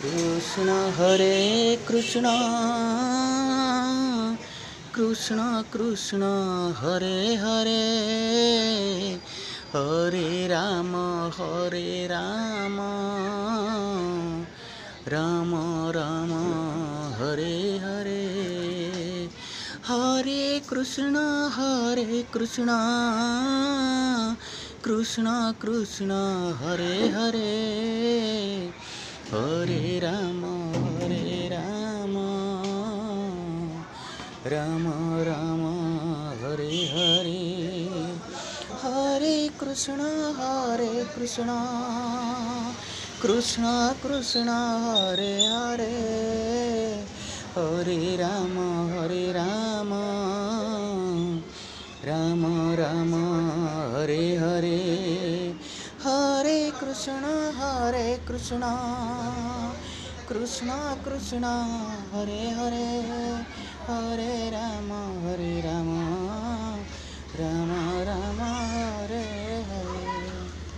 Krishna Hare Krishna Krishna Krishna Hare Hare Hare Ram Ram Ram Hare Hare Hare Krishna Krishna Krishna Hare Hare Hare Ram Ram Ram Hare Hare Hare Krishna Krishna Krishna Hare Hare Hare Ram Ram Ram Hare Hare Hare Krishna Krishna Krishna Hare Hare Hare Ram Ram Ram